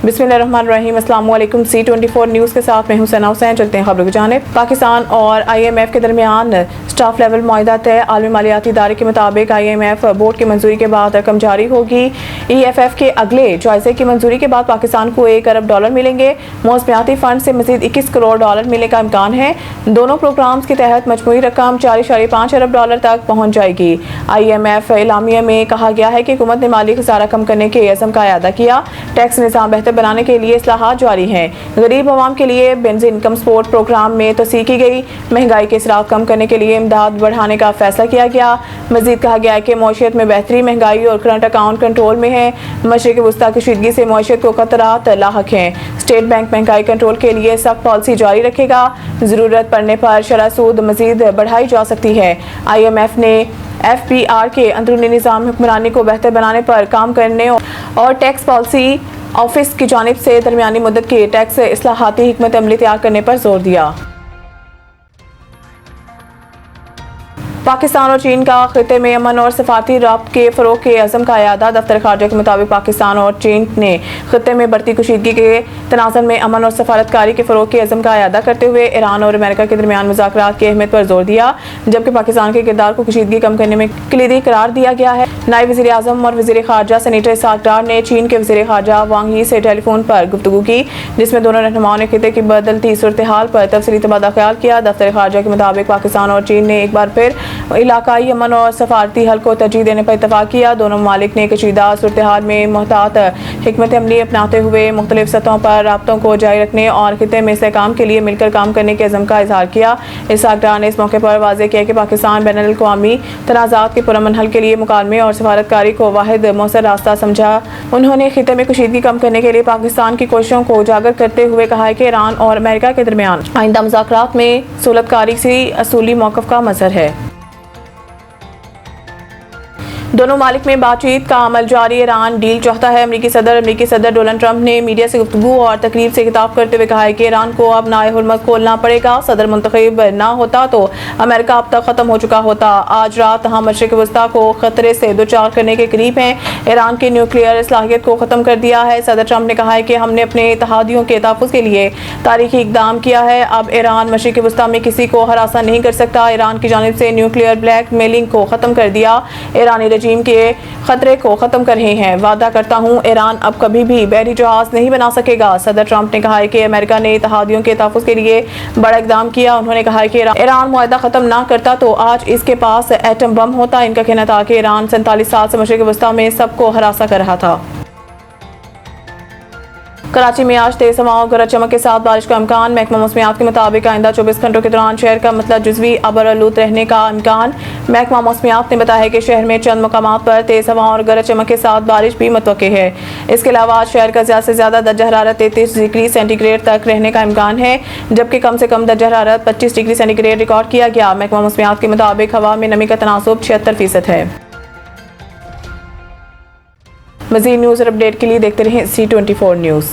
बिस्मिल्लाहिर्रहमानिर्रहीम। अस्सलाम वालेकुम। C24 न्यूज़ के साथ मैं हूं सना हुसैन। चलते हैं खबरों की जानिब। पाकिस्तान और IMF के दरमियान स्टाफ लेवल मुआहदा तय। आलमी मालियाती इदारे के मुताबिक IMF बोर्ड की मंजूरी के बाद रकम जारी होगी। EFF के अगले जायजे की मंजूरी के बाद पाकिस्तान को $1 अरब मिलेंगे। मौसमियाती फंड से मजीद $21 करोड़ मिलने का इम्कान है। दोनों प्रोग्राम्स के तहत मजमूई रकम $4.5 अरब तक पहुँच जाएगी। IMF एलामिया में कहा गया है कि हुकूमत ने माली खसारा कम करने के अज़म का अदा किया। टैक्स निज़ाम बेहतर बनाने के लिए इस्लाहात जारी हैं। गरीब अवाम के लिए बेंजीन इनकम सपोर्ट प्रोग्राम में तोसी की गई। महंगाई के इसराफ कम करने के लिए इमदाद बढ़ाने का फैसला किया गया। मजीद कहा गया है कि मईशत में बेहतरी, महंगाई और करंट अकाउंट कंट्रोल में है। मशरिक़ वस्ता कशीदगी से मईशत को खतरात लाहक हैं। स्टेट बैंक महंगाई कंट्रोल के लिए सख्त पॉलिसी जारी रखेगा। ज़रूरत पड़ने पर शरह सूद मजीद बढ़ाई जा सकती है। IMF ने FPR के अंदरूनी निज़ाम हुक्मरानी को बेहतर बनाने पर काम करने और टैक्स पॉलिसी ऑफिस की जानिब से दरमियानी मुद्दत की टैक्स इस्लाहाती हिकमत अमली तैयार करने पर जोर दिया। पाकिस्तान और चीन का खिते में अमन और सफारती राब्ते के फ़रोग़ के अज़म का अयादा। दफ्तर ख़ारजा के मुताबिक पाकिस्तान और चीन ने खिते में बढ़ती कशीदगी के तनाज़ुर में अमन और सफारतकारी के फ़रोग़ के अज़म का अयादा करते हुए ईरान और अमेरिका के दरमियान मुज़ाकरात की अहमियत पर जोर दिया। जबकि पाकिस्तान के किरदार को कशीदगी कम करने में कलीदी करार दिया गया है। नायब वज़ीर आज़म और वज़ीर ख़ारजा सेनेटर इसहाक़ डार ने चीन के वज़ीर ख़ारजा वांग यी से टेलीफोन पर गुफ्तगू की, जिसमें दोनों रहनुमाओं ने खिते की बदलती सूरत हाल पर तफसीली तबादला ख्याल किया। दफ्तर ख़ारजा के मुताबिक पाकिस्तान और चीन ने एक बार फिर इलाकाई अमन और सफारती हल को तरजीह देने पर इत्तफाक किया। दोनों ममालिक ने कशीदा सूरत हाल में मुहतात हिकमत अमली अपनाते हुए मुख्तलिफ सतहों पर राब्तों को जारी रखने और खिते में इस्तेहकाम के लिए मिलकर काम करने के अज़म का इजहार किया। इसहाक़ डार ने इस मौके पर वाज़ेह किया कि पाकिस्तान बैनुल अक़वामी तनाज़ात के पुरअमन हल के लिए मुकालमे और सफारतकारी को वाहिद मौसर रास्ता समझा। उन्होंने खिते में कशीदगी कम करने के लिए पाकिस्तान की कोशिशों को उजागर करते हुए कहा है कि ईरान और अमेरिका के दरमियान आइंदा मुज़ाकरात में सुलहकारी से असूली मौक़िफ़ का मंज़र है। दोनों मालिक में बातचीत का अमल जारी। ईरान डील चाहता है। अमेरिकी सदर डोनाल्ड ट्रंप ने मीडिया से गुफ्तगू और तकरीब से खिताब करते हुए कहा है कि ईरान को अब नाए हुर्मज़ खोलना पड़ेगा। सदर मुंतखब ना होता तो अमेरिका अब तक ख़त्म हो चुका होता। आज रात हम मशरिक़ वस्ता को ख़तरे से दोचार करने के करीब हैं। ईरान की न्यूक्लियर सलाहियत को ख़त्म कर दिया है। सदर ट्रंप ने कहा है कि हमने अपने इत्तेहादियों के तहफ़्फ़ुज़ के लिए तारीखी इक़दाम किया है। अब ईरान मशरिक़ वस्ता में किसी को हरासा नहीं कर सकता। ईरान की जानिब से न्यूक्लियर ब्लैक मेलिंग को ख़त्म कर दिया। ईरानी रजीम के खतरे को खत्म कर रहे हैं। वादा करता हूं ईरान अब कभी भी बहरी जहाज नहीं बना सकेगा। सदर ट्रंप ने कहा है कि अमेरिका ने इत्तेहादियों के तहफ़्फ़ुज़ के लिए बड़ा इक़दाम किया। उन्होंने कहा है कि ईरान मुआहदा ख़त्म ना करता तो आज इसके पास एटम बम होता। इनका कहना था कि ईरान 47 साल से मशरिक़ वस्ता में सबको हरासा कर रहा था। कराची में आज तेज हवाओं गरज चमक के साथ बारिश का इम्कान। महकमा मौसमियात के मुताबिक आइंदा 24 घंटों के दौरान शहर का मतलब जुज़वी अबरआलूद रहने का इम्कान। महकमा मौसमियात ने बताया है कि शहर में चंद मकामात पर तेज हवाओं और गरज चमक के साथ बारिश भी मुतवक्के है। इसके अलावा आज शहर का ज़्यादा से ज़्यादा दर्जा हरारत 33 डिग्री सेंटीग्रेड तक रहने का इम्कान है, जबकि कम से कम दर्जा हरारत 25 डिग्री सेंटीग्रेड रिकॉर्ड किया गया। महकमा मौसमियात के मुताबिक हवा में नमी का तनासुब 76% है। मज़ीद न्यूज़ और अपडेट के लिए देखते रहें C24 न्यूज़।